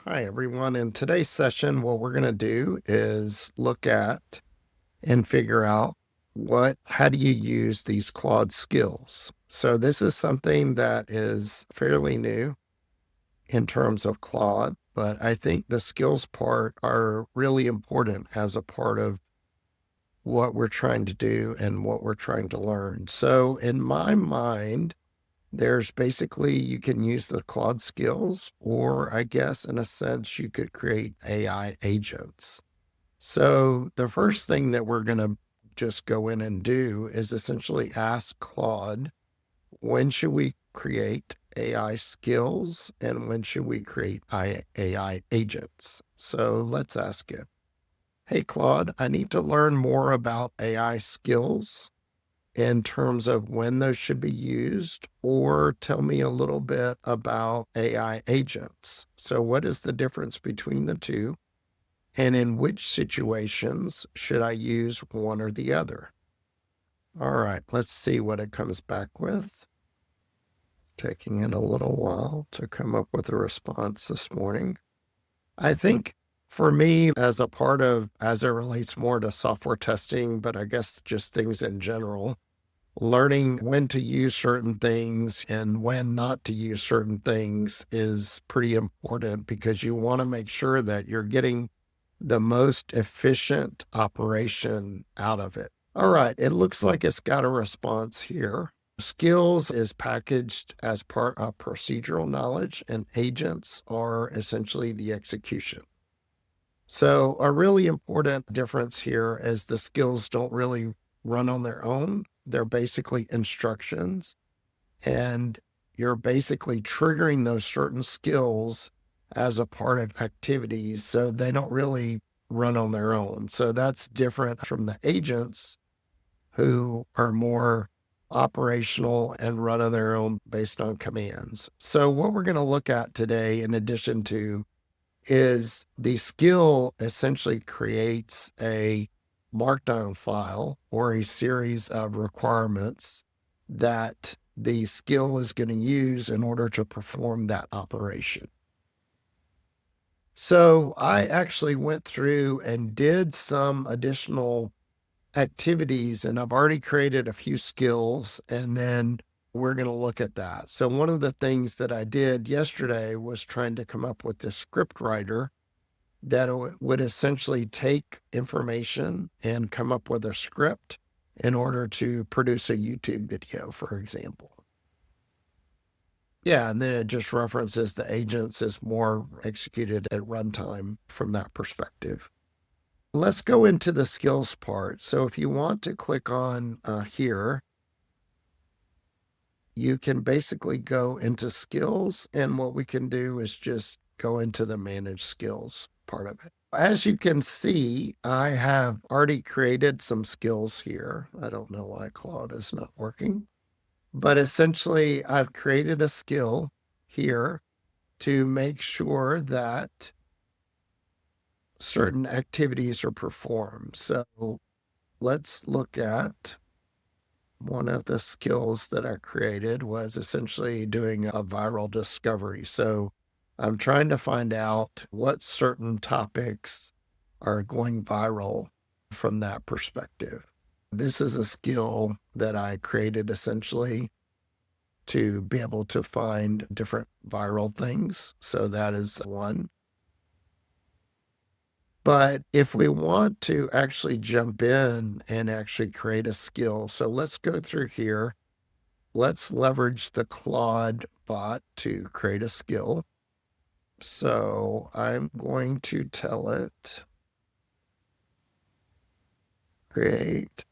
Hi, everyone. In today's session, what we're going to do is look at and figure out how do you use these Claude skills. So this is something that is fairly new in terms of Claude, but I think the skills part are really important as a part of what we're trying to do and what we're trying to learn. So in my mind, there's basically, you can use the Claude skills, or I guess in a sense, you could create AI agents. So the first thing that we're going to just go in and do is essentially ask Claude, when should we create AI skills and when should we create AI agents? So let's ask it. Hey, Claude, I need to learn more about AI skills in terms of when those should be used, or tell me a little bit about AI agents. So what is the difference between the two? And in which situations should I use one or the other? All right, let's see what it comes back with. Taking it a little while to come up with a response this morning. I think for me, as it relates more to software testing, but I guess just things in general, learning when to use certain things and when not to use certain things is pretty important because you want to make sure that you're getting the most efficient operation out of it. All right, it looks like it's got a response here. Skills is packaged as part of procedural knowledge, and agents are essentially the execution. So a really important difference here is the skills don't really run on their own. They're basically instructions, and you're basically triggering those certain skills as a part of activities, so they don't really run on their own. So that's different from the agents who are more operational and run on their own based on commands. So what we're going to look at today, in addition to, is the skill essentially creates a markdown file or a series of requirements that the skill is going to use in order to perform that operation. So I actually went through and did some additional activities, and I've already created a few skills, and then we're going to look at that. So one of the things that I did yesterday was trying to come up with this script writer that would essentially take information and come up with a script in order to produce a YouTube video, for example. Yeah, and then it just references the agents as more executed at runtime from that perspective. Let's go into the skills part. So if you want to click on here, you can basically go into skills, and what we can do is just go into the manage skills part of it. As you can see, I have already created some skills here. I don't know why Claude is not working, but essentially I've created a skill here to make sure that certain activities are performed. So let's look at one of the skills that I created was essentially doing a viral discovery. So I'm trying to find out what certain topics are going viral from that perspective. This is a skill that I created essentially to be able to find different viral things. So that is one. But if we want to actually jump in and actually create a skill, so let's go through here. Let's leverage the Claude bot to create a skill. So I'm going to tell it, create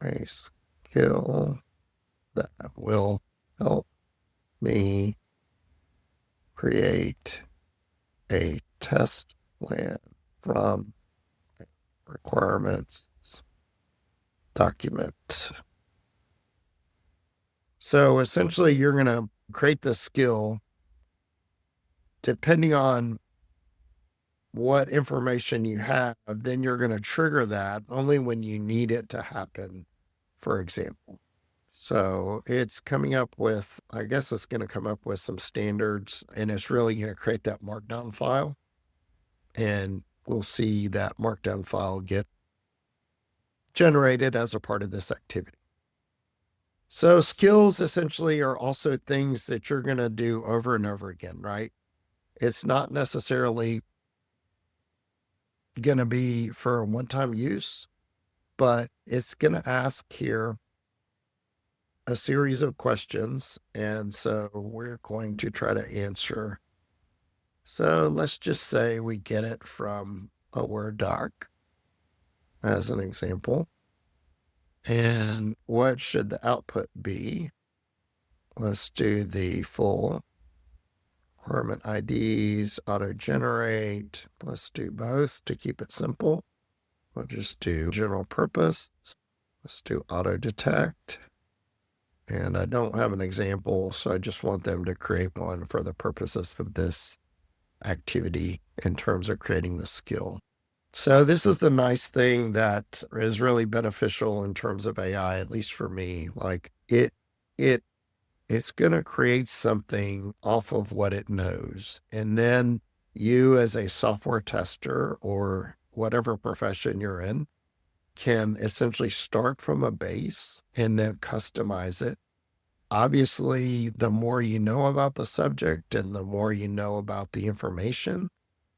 a skill that will help me create a test plan from requirements document. So essentially, you're going to create the skill depending on what information you have, then you're going to trigger that only when you need it to happen, for example. So it's coming up with, I guess it's going to come up with some standards, and it's really going to create that markdown file. And we'll see that markdown file get generated as a part of this activity. So skills essentially are also things that you're going to do over and over again, right? It's not necessarily going to be for a one-time use, but it's going to ask here a series of questions. And so we're going to try to answer. So let's just say we get it from a Word doc as an example. And what should the output be? Let's do the full requirement IDs, auto-generate. Let's do both to keep it simple. We'll just do general purpose. Let's do auto-detect. And I don't have an example, so I just want them to create one for the purposes of this activity in terms of creating the skill. So this is the nice thing that is really beneficial in terms of AI, at least for me. Like it's going to create something off of what it knows. And then you as a software tester or whatever profession you're in can essentially start from a base and then customize it. Obviously, the more you know about the subject and the more you know about the information,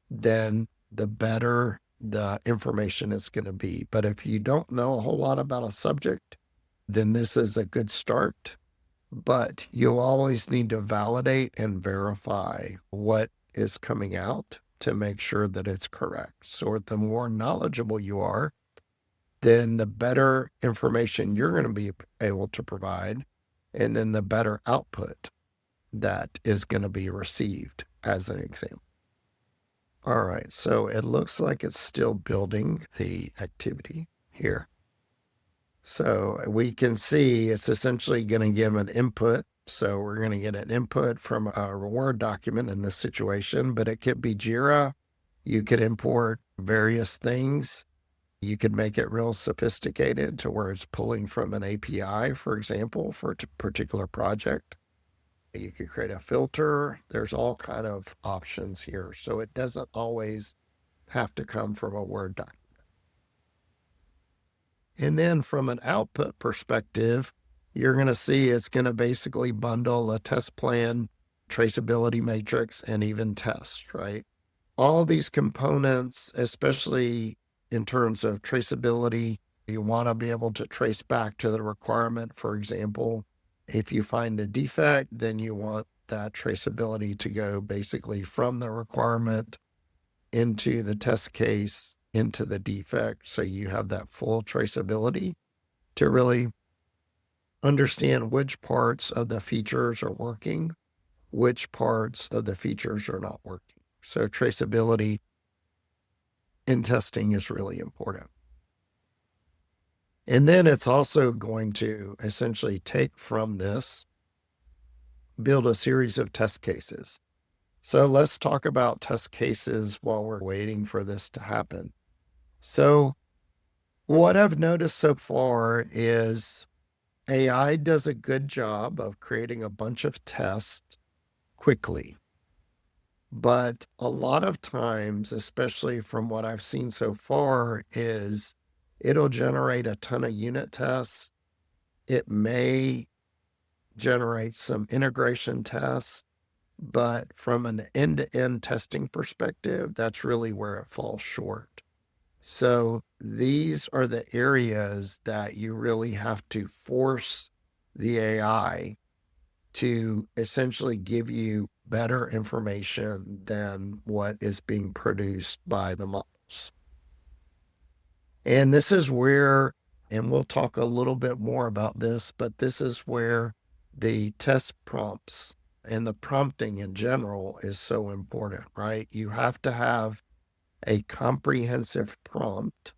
then the better the information is going to be. But if you don't know a whole lot about a subject, then this is a good start. But you'll always need to validate and verify what is coming out to make sure that it's correct. So the more knowledgeable you are, then the better information you're going to be able to provide, and then the better output that is going to be received, as an example. All right, so it looks like it's still building the activity here. So we can see it's essentially going to give an input. So we're going to get an input from a Word document in this situation, but it could be Jira. You could import various things. You could make it real sophisticated to where it's pulling from an API, for example, for a particular project. You could create a filter. There's all kind of options here. So it doesn't always have to come from a Word document. And then from an output perspective, you're going to see it's going to basically bundle a test plan, traceability matrix, and even test, right? All these components, especially in terms of traceability, you want to be able to trace back to the requirement. For example, if you find a defect, then you want that traceability to go basically from the requirement into the test case, into the defect. So you have that full traceability to really understand which parts of the features are working, which parts of the features are not working. So traceability in testing is really important. And then it's also going to essentially take from this, build a series of test cases. So let's talk about test cases while we're waiting for this to happen. So what I've noticed so far is AI does a good job of creating a bunch of tests quickly. But a lot of times, especially from what I've seen so far, is it'll generate a ton of unit tests. It may generate some integration tests, but from an end-to-end testing perspective, that's really where it falls short. So these are the areas that you really have to force the AI to essentially give you better information than what is being produced by the models. And this is where, and we'll talk a little bit more about this, but this is where the test prompts and the prompting in general is so important, right? You have to have a comprehensive prompt.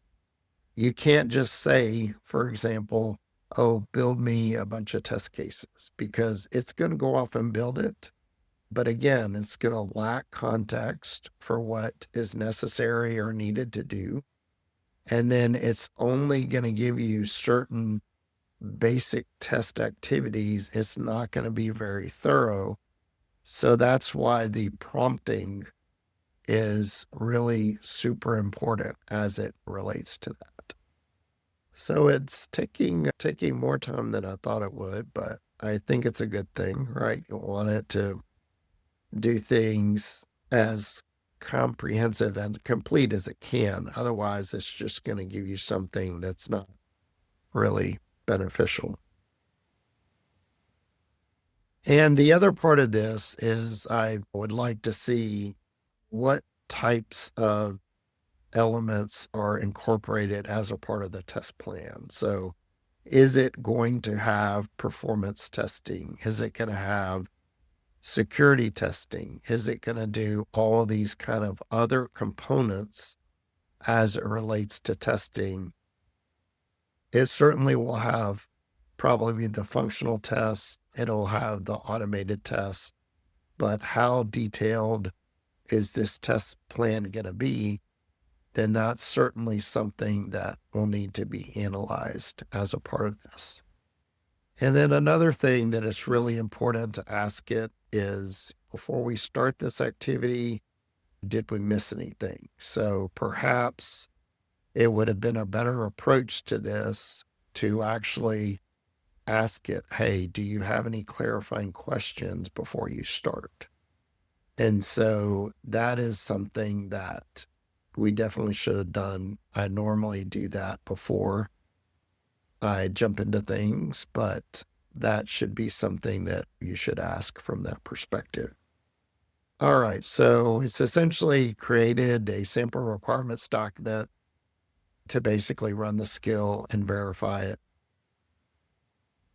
You can't just say, for example, oh, build me a bunch of test cases, because it's going to go off and build it. But again, it's going to lack context for what is necessary or needed to do. And then it's only going to give you certain basic test activities, it's not going to be very thorough. So that's why the prompting is really super important as it relates to that. So it's taking more time than I thought it would, but I think it's a good thing, right? You want it to do things as comprehensive and complete as it can. Otherwise, it's just going to give you something that's not really beneficial. And the other part of this is I would like to see what types of elements are incorporated as a part of the test plan. So, is it going to have performance testing? Is it going to have security testing? Is it going to do all of these kind of other components as it relates to testing? It certainly will have probably the functional tests, it'll have the automated tests, but how detailed is this test plan going to be? Then that's certainly something that will need to be analyzed as a part of this. And then another thing that it's really important to ask it is, before we start this activity, did we miss anything? So perhaps it would have been a better approach to this to actually ask it, hey, do you have any clarifying questions before you start? And so that is something that we definitely should have done. I normally do that before I jump into things, but that should be something that you should ask from that perspective. All right, so it's essentially created a sample requirements document to basically run the skill and verify it.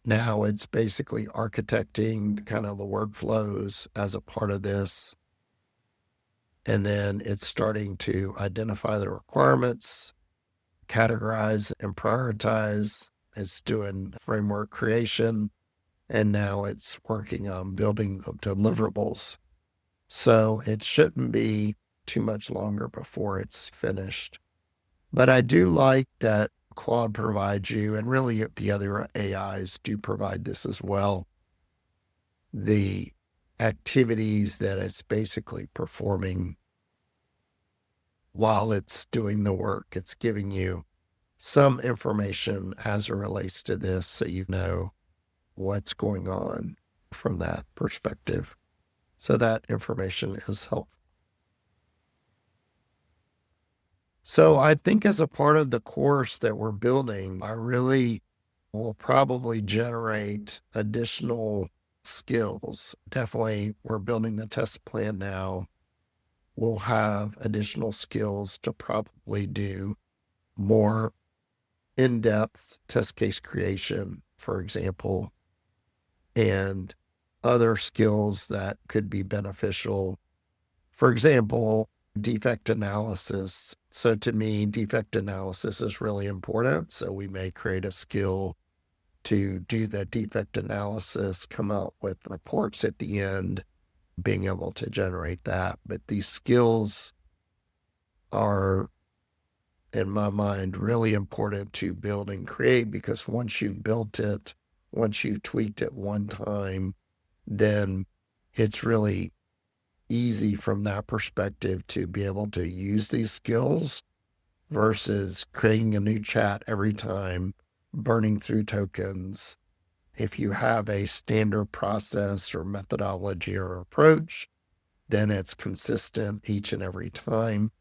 Now it's basically architecting kind of the workflows as a part of this. And then it's starting to identify the requirements, categorize and prioritize. It's doing framework creation. And now it's working on building the deliverables. So it shouldn't be too much longer before it's finished. But I do like that Claude provides you, and really the other AIs do provide this as well, the activities that it's basically performing while it's doing the work. It's giving you some information as it relates to this so you know what's going on from that perspective. So that information is helpful. So I think as a part of the course that we're building, I really will probably generate additional skills. Definitely, we're building the test plan now. We'll have additional skills to probably do more in-depth test case creation, for example, and other skills that could be beneficial. For example, defect analysis. So to me, defect analysis is really important. So we may create a skill to do the defect analysis, come out with reports at the end, being able to generate that. But these skills are, in my mind, really important to build and create, because once you've built it, once you've tweaked it one time, then it's really easy from that perspective to be able to use these skills versus creating a new chat every time, burning through tokens. If you have a standard process or methodology or approach, then it's consistent each and every time.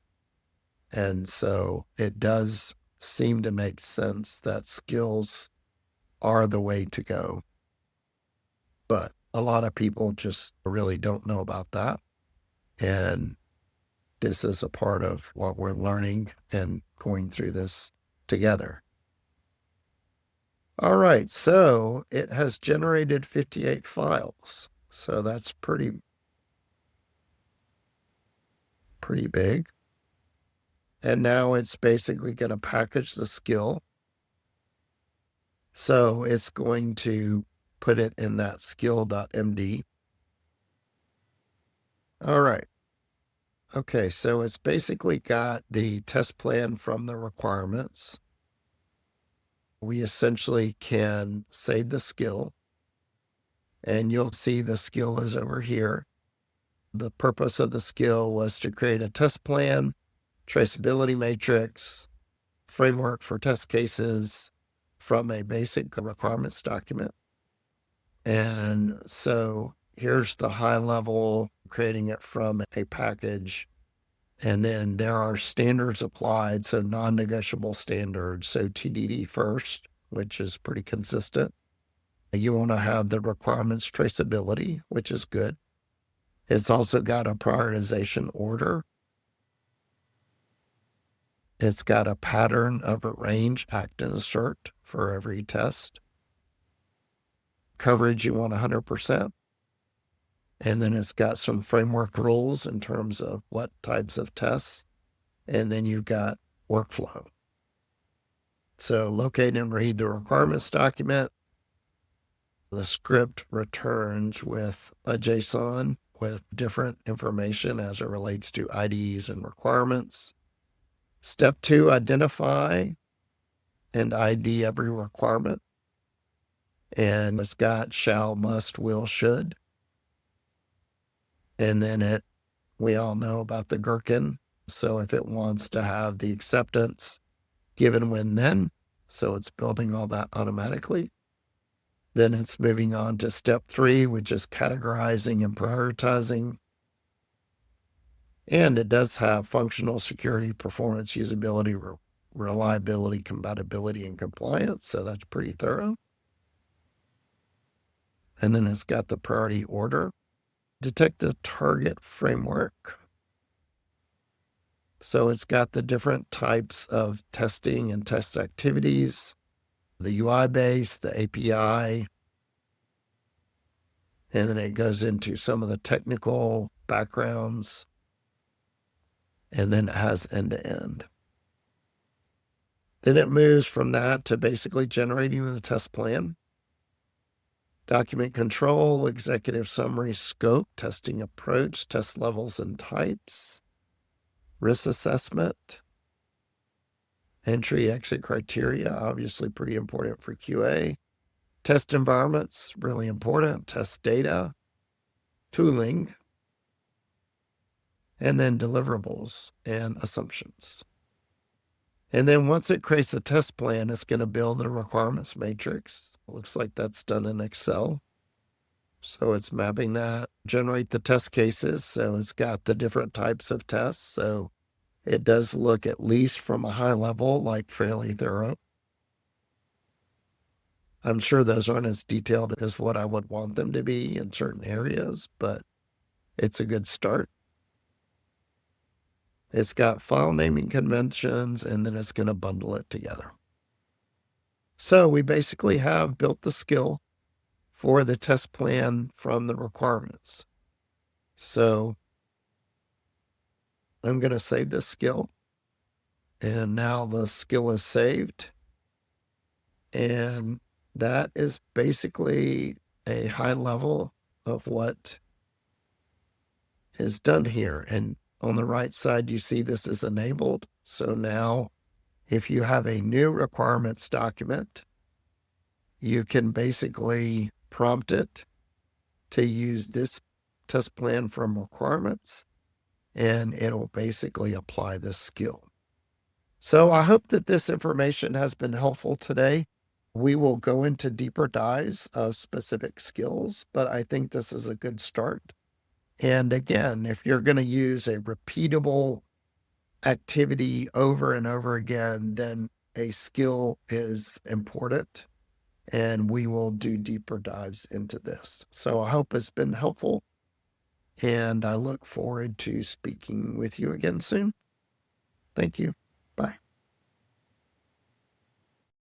And so it does seem to make sense that skills are the way to go. But a lot of people just really don't know about that. And this is a part of what we're learning and going through this together. All right, so it has generated 58 files. So that's pretty big. And now it's basically going to package the skill. So it's going to put it in that skill.md. All right. Okay, so it's basically got the test plan from the requirements. we essentially can save the skill, and you'll see the skill is over here. The purpose of the skill was to create a test plan, traceability matrix, framework for test cases from a basic requirements document. And so here's the high level, creating it from a package. And then there are standards applied, so non-negotiable standards. So TDD first, which is pretty consistent. You want to have the requirements traceability, which is good. It's also got a prioritization order. It's got a pattern of arrange, act, and assert for every test. Coverage, you want 100%. And then it's got some framework rules in terms of what types of tests. And then you've got workflow. So locate and read the requirements document. The script returns with a JSON with different information as it relates to IDs and requirements. Step 2, identify and ID every requirement. And it's got shall, must, will, should. And then we all know about the gherkin. So if it wants to have the acceptance given when then, so it's building all that automatically. Then it's moving on to step 3, which is categorizing and prioritizing. And it does have functional security, performance, usability, reliability, compatibility, and compliance. So that's pretty thorough. And then it's got the priority order. Detect the target framework. So it's got the different types of testing and test activities, the UI base, the API, and then it goes into some of the technical backgrounds, and then it has end-to-end. Then it moves from that to basically generating the test plan, document control, executive summary, scope, testing approach, test levels and types, risk assessment, entry exit criteria, obviously pretty important for QA, test environments, really important, test data, tooling, and then deliverables and assumptions. And then once it creates a test plan, it's going to build a requirements matrix. It looks like that's done in Excel. So it's mapping that, generate the test cases. So it's got the different types of tests. So it does look, at least from a high level, like fairly thorough. I'm sure those aren't as detailed as what I would want them to be in certain areas, but it's a good start. It's got file naming conventions, and then it's going to bundle it together. So we basically have built the skill for the test plan from the requirements. So I'm going to save this skill. And now the skill is saved. And that is basically a high level of what is done here. And on the right side, you see this is enabled. So now if you have a new requirements document, you can basically prompt it to use this test plan from requirements, and it'll basically apply this skill. So I hope that this information has been helpful today. We will go into deeper dives of specific skills, but I think this is a good start. And again, if you're going to use a repeatable activity over and over again, then a skill is important, and we will do deeper dives into this. So I hope it's been helpful, and I look forward to speaking with you again soon. Thank you.